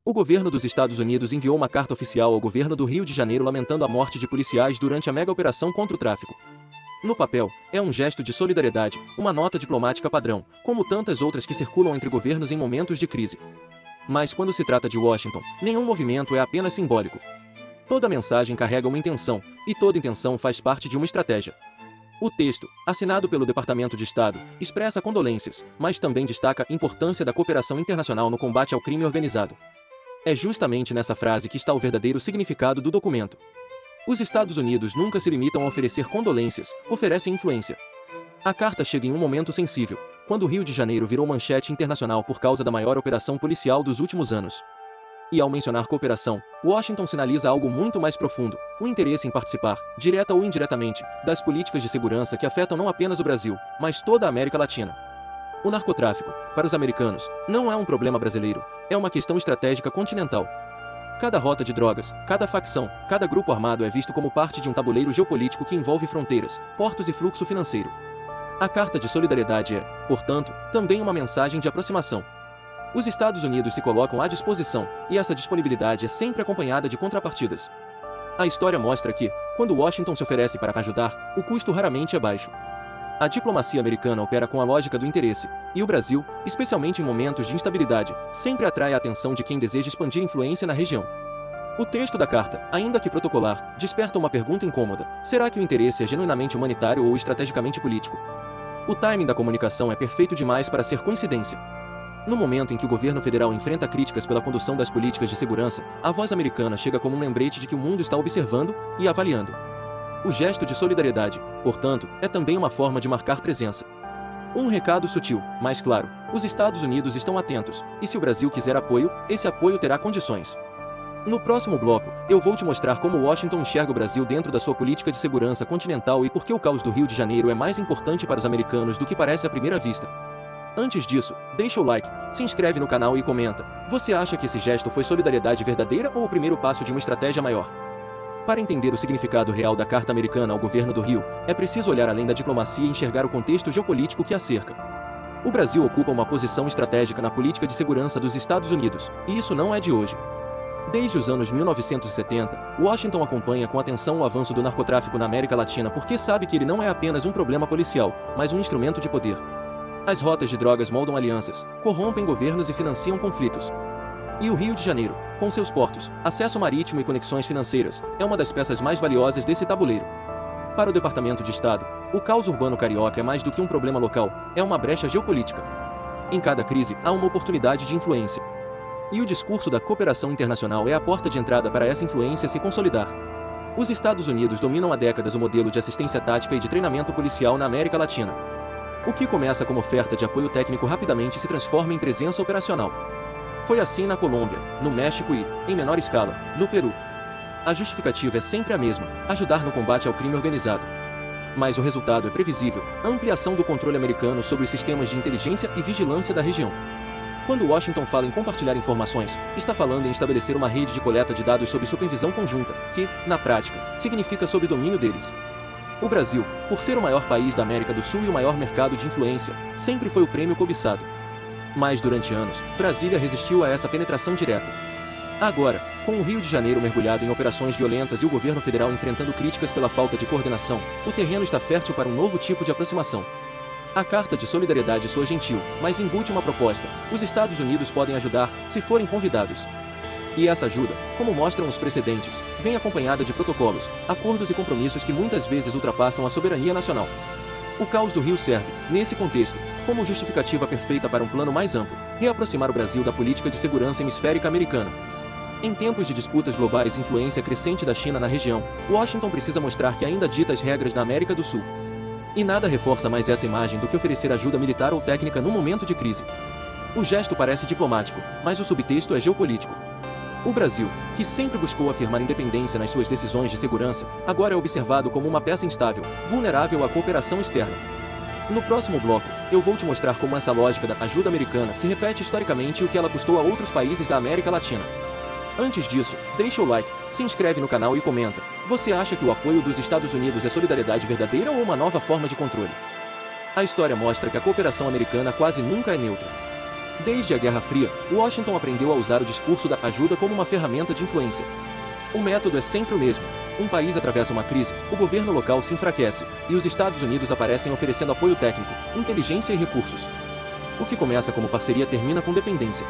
O governo dos Estados Unidos enviou uma carta oficial ao governo do Rio de Janeiro lamentando a morte de policiais durante a mega-operação contra o tráfico. No papel, é um gesto de solidariedade, uma nota diplomática padrão, como tantas outras que circulam entre governos em momentos de crise. Mas quando se trata de Washington, nenhum movimento é apenas simbólico. Toda mensagem carrega uma intenção, e toda intenção faz parte de uma estratégia. O texto, assinado pelo Departamento de Estado, expressa condolências, mas também destaca a importância da cooperação internacional no combate ao crime organizado. É justamente nessa frase que está o verdadeiro significado do documento. Os Estados Unidos nunca se limitam a oferecer condolências, oferecem influência. A carta chega em um momento sensível, quando o Rio de Janeiro virou manchete internacional por causa da maior operação policial dos últimos anos. E ao mencionar cooperação, Washington sinaliza algo muito mais profundo, o interesse em participar, direta ou indiretamente, das políticas de segurança que afetam não apenas o Brasil, mas toda a América Latina. O narcotráfico, para os americanos, não é um problema brasileiro, é uma questão estratégica continental. Cada rota de drogas, cada facção, cada grupo armado é visto como parte de um tabuleiro geopolítico que envolve fronteiras, portos e fluxo financeiro. A Carta de Solidariedade é, portanto, também uma mensagem de aproximação. Os Estados Unidos se colocam à disposição, e essa disponibilidade é sempre acompanhada de contrapartidas. A história mostra que, quando Washington se oferece para ajudar, o custo raramente é baixo. A diplomacia americana opera com a lógica do interesse, e o Brasil, especialmente em momentos de instabilidade, sempre atrai a atenção de quem deseja expandir influência na região. O texto da carta, ainda que protocolar, desperta uma pergunta incômoda: será que o interesse é genuinamente humanitário ou estrategicamente político? O timing da comunicação é perfeito demais para ser coincidência. No momento em que o governo federal enfrenta críticas pela condução das políticas de segurança, a voz americana chega como um lembrete de que o mundo está observando e avaliando. O gesto de solidariedade, portanto, é também uma forma de marcar presença. Um recado sutil, mas claro: os Estados Unidos estão atentos, e se o Brasil quiser apoio, esse apoio terá condições. No próximo bloco, eu vou te mostrar como Washington enxerga o Brasil dentro da sua política de segurança continental e por que o caos do Rio de Janeiro é mais importante para os americanos do que parece à primeira vista. Antes disso, deixa o like, se inscreve no canal e comenta: você acha que esse gesto foi solidariedade verdadeira ou o primeiro passo de uma estratégia maior? Para entender o significado real da Carta Americana ao governo do Rio, é preciso olhar além da diplomacia e enxergar o contexto geopolítico que a cerca. O Brasil ocupa uma posição estratégica na política de segurança dos Estados Unidos, e isso não é de hoje. Desde os anos 1970, Washington acompanha com atenção o avanço do narcotráfico na América Latina porque sabe que ele não é apenas um problema policial, mas um instrumento de poder. As rotas de drogas moldam alianças, corrompem governos e financiam conflitos. E o Rio de Janeiro, com seus portos, acesso marítimo e conexões financeiras, é uma das peças mais valiosas desse tabuleiro. Para o Departamento de Estado, o caos urbano carioca é mais do que um problema local, é uma brecha geopolítica. Em cada crise, há uma oportunidade de influência. E o discurso da cooperação internacional é a porta de entrada para essa influência se consolidar. Os Estados Unidos dominam há décadas o modelo de assistência tática e de treinamento policial na América Latina. O que começa como oferta de apoio técnico rapidamente se transforma em presença operacional. Foi assim na Colômbia, no México e, em menor escala, no Peru. A justificativa é sempre a mesma: ajudar no combate ao crime organizado. Mas o resultado é previsível: ampliação do controle americano sobre os sistemas de inteligência e vigilância da região. Quando Washington fala em compartilhar informações, está falando em estabelecer uma rede de coleta de dados sob supervisão conjunta, que, na prática, significa sob domínio deles. O Brasil, por ser o maior país da América do Sul e o maior mercado de influência, sempre foi o prêmio cobiçado. Mas durante anos, Brasília resistiu a essa penetração direta. Agora, com o Rio de Janeiro mergulhado em operações violentas e o governo federal enfrentando críticas pela falta de coordenação, o terreno está fértil para um novo tipo de aproximação. A Carta de Solidariedade soa gentil, mas embute uma proposta: os Estados Unidos podem ajudar, se forem convidados. E essa ajuda, como mostram os precedentes, vem acompanhada de protocolos, acordos e compromissos que muitas vezes ultrapassam a soberania nacional. O caos do Rio serve, nesse contexto, como justificativa perfeita para um plano mais amplo: reaproximar o Brasil da política de segurança hemisférica americana. Em tempos de disputas globais e influência crescente da China na região, Washington precisa mostrar que ainda dita as regras na América do Sul. E nada reforça mais essa imagem do que oferecer ajuda militar ou técnica num momento de crise. O gesto parece diplomático, mas o subtexto é geopolítico. O Brasil, que sempre buscou afirmar independência nas suas decisões de segurança, agora é observado como uma peça instável, vulnerável à cooperação externa. No próximo bloco, eu vou te mostrar como essa lógica da ajuda americana se repete historicamente e o que ela custou a outros países da América Latina. Antes disso, deixa o like, se inscreve no canal e comenta: você acha que o apoio dos Estados Unidos é solidariedade verdadeira ou uma nova forma de controle? A história mostra que a cooperação americana quase nunca é neutra. Desde a Guerra Fria, Washington aprendeu a usar o discurso da ajuda como uma ferramenta de influência. O método é sempre o mesmo. Um país atravessa uma crise, o governo local se enfraquece, e os Estados Unidos aparecem oferecendo apoio técnico, inteligência e recursos. O que começa como parceria termina com dependência.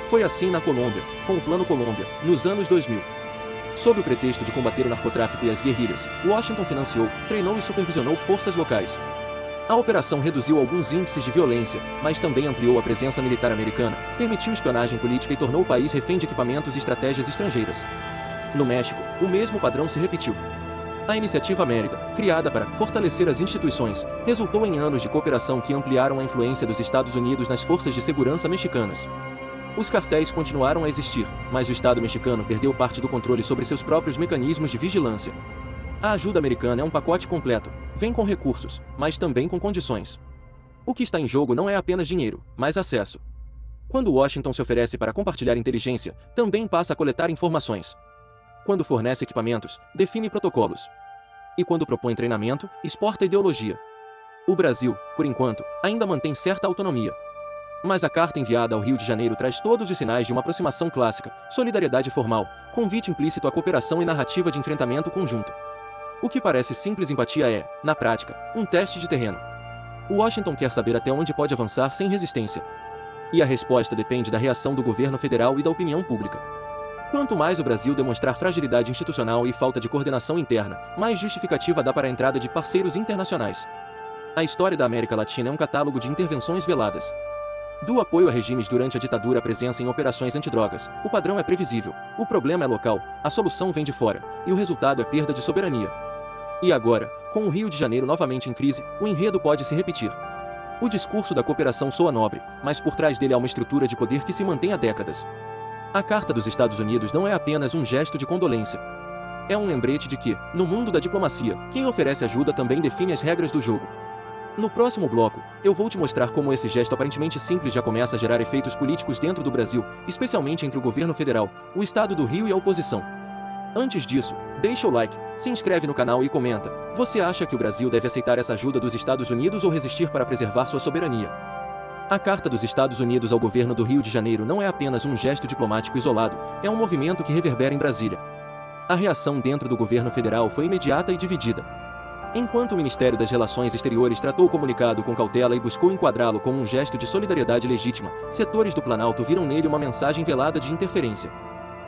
Foi assim na Colômbia, com o Plano Colômbia, nos anos 2000. Sob o pretexto de combater o narcotráfico e as guerrilhas, Washington financiou, treinou e supervisionou forças locais. A operação reduziu alguns índices de violência, mas também ampliou a presença militar americana, permitiu espionagem política e tornou o país refém de equipamentos e estratégias estrangeiras. No México, o mesmo padrão se repetiu. A Iniciativa América, criada para fortalecer as instituições, resultou em anos de cooperação que ampliaram a influência dos Estados Unidos nas forças de segurança mexicanas. Os cartéis continuaram a existir, mas o Estado mexicano perdeu parte do controle sobre seus próprios mecanismos de vigilância. A ajuda americana é um pacote completo, vem com recursos, mas também com condições. O que está em jogo não é apenas dinheiro, mas acesso. Quando Washington se oferece para compartilhar inteligência, também passa a coletar informações. Quando fornece equipamentos, define protocolos. E quando propõe treinamento, exporta ideologia. O Brasil, por enquanto, ainda mantém certa autonomia. Mas a carta enviada ao Rio de Janeiro traz todos os sinais de uma aproximação clássica, solidariedade formal, convite implícito à cooperação e narrativa de enfrentamento conjunto. O que parece simples empatia é, na prática, um teste de terreno. Washington quer saber até onde pode avançar sem resistência. E a resposta depende da reação do governo federal e da opinião pública. Quanto mais o Brasil demonstrar fragilidade institucional e falta de coordenação interna, mais justificativa dá para a entrada de parceiros internacionais. A história da América Latina é um catálogo de intervenções veladas. Do apoio a regimes durante a ditadura à presença em operações antidrogas, o padrão é previsível, o problema é local, a solução vem de fora, e o resultado é perda de soberania. E agora, com o Rio de Janeiro novamente em crise, o enredo pode se repetir. O discurso da cooperação soa nobre, mas por trás dele há uma estrutura de poder que se mantém há décadas. A Carta dos Estados Unidos não é apenas um gesto de condolência. É um lembrete de que, no mundo da diplomacia, quem oferece ajuda também define as regras do jogo. No próximo bloco, eu vou te mostrar como esse gesto aparentemente simples já começa a gerar efeitos políticos dentro do Brasil, especialmente entre o governo federal, o estado do Rio e a oposição. Antes disso, deixa o like, se inscreve no canal e comenta. Você acha que o Brasil deve aceitar essa ajuda dos Estados Unidos ou resistir para preservar sua soberania? A Carta dos Estados Unidos ao governo do Rio de Janeiro não é apenas um gesto diplomático isolado, é um movimento que reverbera em Brasília. A reação dentro do governo federal foi imediata e dividida. Enquanto o Ministério das Relações Exteriores tratou o comunicado com cautela e buscou enquadrá-lo como um gesto de solidariedade legítima, setores do Planalto viram nele uma mensagem velada de interferência.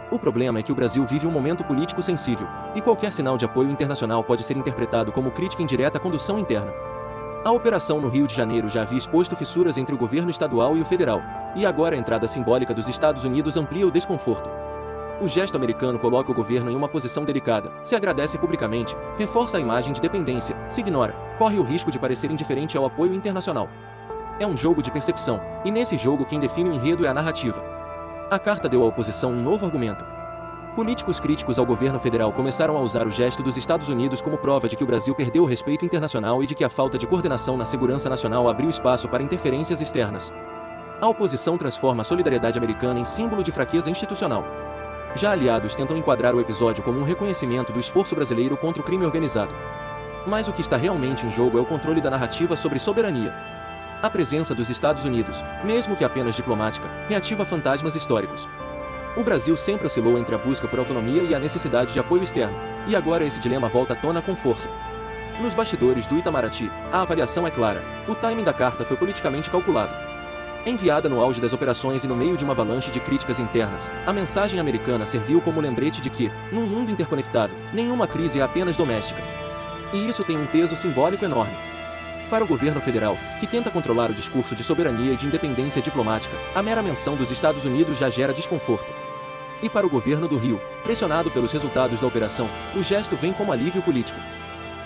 O problema é que o Brasil vive um momento político sensível, e qualquer sinal de apoio internacional pode ser interpretado como crítica indireta à condução interna. A operação no Rio de Janeiro já havia exposto fissuras entre o governo estadual e o federal, e agora a entrada simbólica dos Estados Unidos amplia o desconforto. O gesto americano coloca o governo em uma posição delicada, se agradece publicamente, reforça a imagem de dependência, se ignora, corre o risco de parecer indiferente ao apoio internacional. É um jogo de percepção, e nesse jogo quem define o enredo é a narrativa. A carta deu à oposição um novo argumento. Políticos críticos ao governo federal começaram a usar o gesto dos Estados Unidos como prova de que o Brasil perdeu o respeito internacional e de que a falta de coordenação na segurança nacional abriu espaço para interferências externas. A oposição transforma a solidariedade americana em símbolo de fraqueza institucional. Já aliados tentam enquadrar o episódio como um reconhecimento do esforço brasileiro contra o crime organizado. Mas o que está realmente em jogo é o controle da narrativa sobre soberania. A presença dos Estados Unidos, mesmo que apenas diplomática, reativa fantasmas históricos. O Brasil sempre oscilou entre a busca por autonomia e a necessidade de apoio externo, e agora esse dilema volta à tona com força. Nos bastidores do Itamaraty, a avaliação é clara, o timing da carta foi politicamente calculado. Enviada no auge das operações e no meio de uma avalanche de críticas internas, a mensagem americana serviu como lembrete de que, num mundo interconectado, nenhuma crise é apenas doméstica. E isso tem um peso simbólico enorme. Para o governo federal, que tenta controlar o discurso de soberania e de independência diplomática, a mera menção dos Estados Unidos já gera desconforto. E para o governo do Rio, pressionado pelos resultados da operação, o gesto vem como alívio político.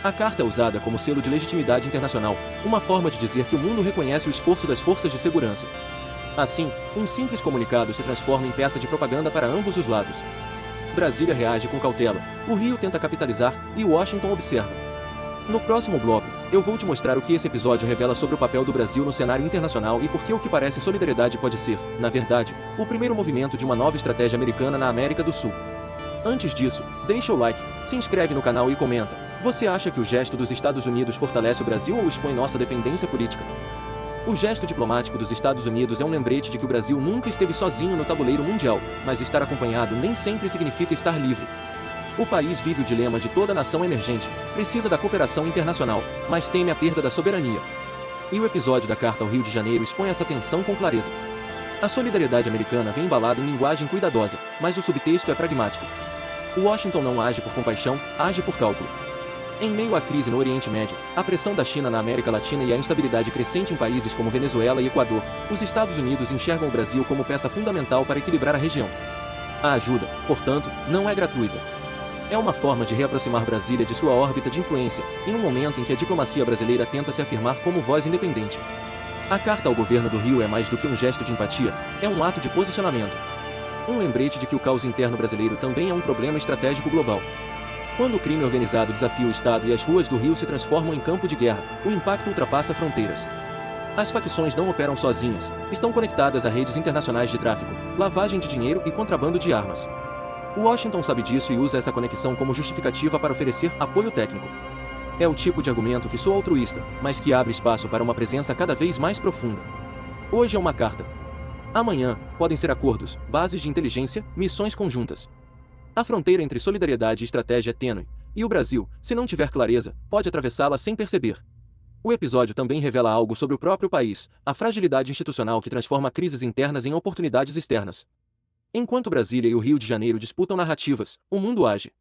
A carta é usada como selo de legitimidade internacional, uma forma de dizer que o mundo reconhece o esforço das forças de segurança. Assim, um simples comunicado se transforma em peça de propaganda para ambos os lados. Brasília reage com cautela, o Rio tenta capitalizar e Washington observa. No próximo bloco, eu vou te mostrar o que esse episódio revela sobre o papel do Brasil no cenário internacional e por que o que parece solidariedade pode ser, na verdade, o primeiro movimento de uma nova estratégia americana na América do Sul. Antes disso, deixa o like, se inscreve no canal e comenta. Você acha que o gesto dos Estados Unidos fortalece o Brasil ou expõe nossa dependência política? O gesto diplomático dos Estados Unidos é um lembrete de que o Brasil nunca esteve sozinho no tabuleiro mundial, mas estar acompanhado nem sempre significa estar livre. O país vive o dilema de toda nação emergente, precisa da cooperação internacional, mas teme a perda da soberania. E o episódio da Carta ao Rio de Janeiro expõe essa tensão com clareza. A solidariedade americana vem embalada em linguagem cuidadosa, mas o subtexto é pragmático. Washington não age por compaixão, age por cálculo. Em meio à crise no Oriente Médio, a pressão da China na América Latina e a instabilidade crescente em países como Venezuela e Equador, os Estados Unidos enxergam o Brasil como peça fundamental para equilibrar a região. A ajuda, portanto, não é gratuita. É uma forma de reaproximar Brasília de sua órbita de influência, em um momento em que a diplomacia brasileira tenta se afirmar como voz independente. A carta ao governo do Rio é mais do que um gesto de empatia, é um ato de posicionamento. Um lembrete de que o caos interno brasileiro também é um problema estratégico global. Quando o crime organizado desafia o Estado e as ruas do Rio se transformam em campo de guerra, o impacto ultrapassa fronteiras. As facções não operam sozinhas, estão conectadas a redes internacionais de tráfico, lavagem de dinheiro e contrabando de armas. Washington sabe disso e usa essa conexão como justificativa para oferecer apoio técnico. É o tipo de argumento que soa altruísta, mas que abre espaço para uma presença cada vez mais profunda. Hoje é uma carta. Amanhã, podem ser acordos, bases de inteligência, missões conjuntas. A fronteira entre solidariedade e estratégia é tênue, e o Brasil, se não tiver clareza, pode atravessá-la sem perceber. O episódio também revela algo sobre o próprio país, a fragilidade institucional que transforma crises internas em oportunidades externas. Enquanto Brasília e o Rio de Janeiro disputam narrativas, o mundo age.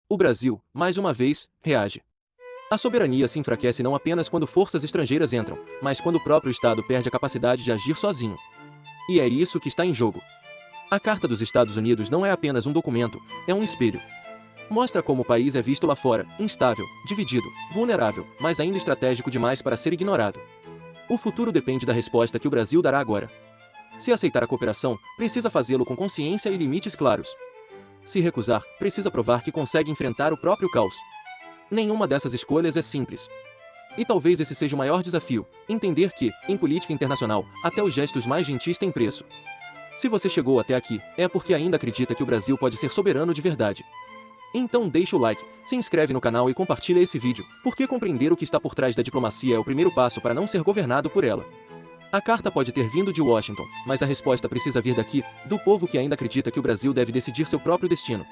O Brasil, mais uma vez, reage. A soberania se enfraquece não apenas quando forças estrangeiras entram, mas quando o próprio Estado perde a capacidade de agir sozinho. E é isso que está em jogo. A Carta dos Estados Unidos não é apenas um documento, é um espelho. Mostra como o país é visto lá fora, instável, dividido, vulnerável, mas ainda estratégico demais para ser ignorado. O futuro depende da resposta que o Brasil dará agora. Se aceitar a cooperação, precisa fazê-lo com consciência e limites claros. Se recusar, precisa provar que consegue enfrentar o próprio caos. Nenhuma dessas escolhas é simples. E talvez esse seja o maior desafio, entender que, em política internacional, até os gestos mais gentis têm preço. Se você chegou até aqui, é porque ainda acredita que o Brasil pode ser soberano de verdade. Então deixa o like, se inscreve no canal e compartilha esse vídeo, porque compreender o que está por trás da diplomacia é o primeiro passo para não ser governado por ela. A carta pode ter vindo de Washington, mas a resposta precisa vir daqui, do povo que ainda acredita que o Brasil deve decidir seu próprio destino.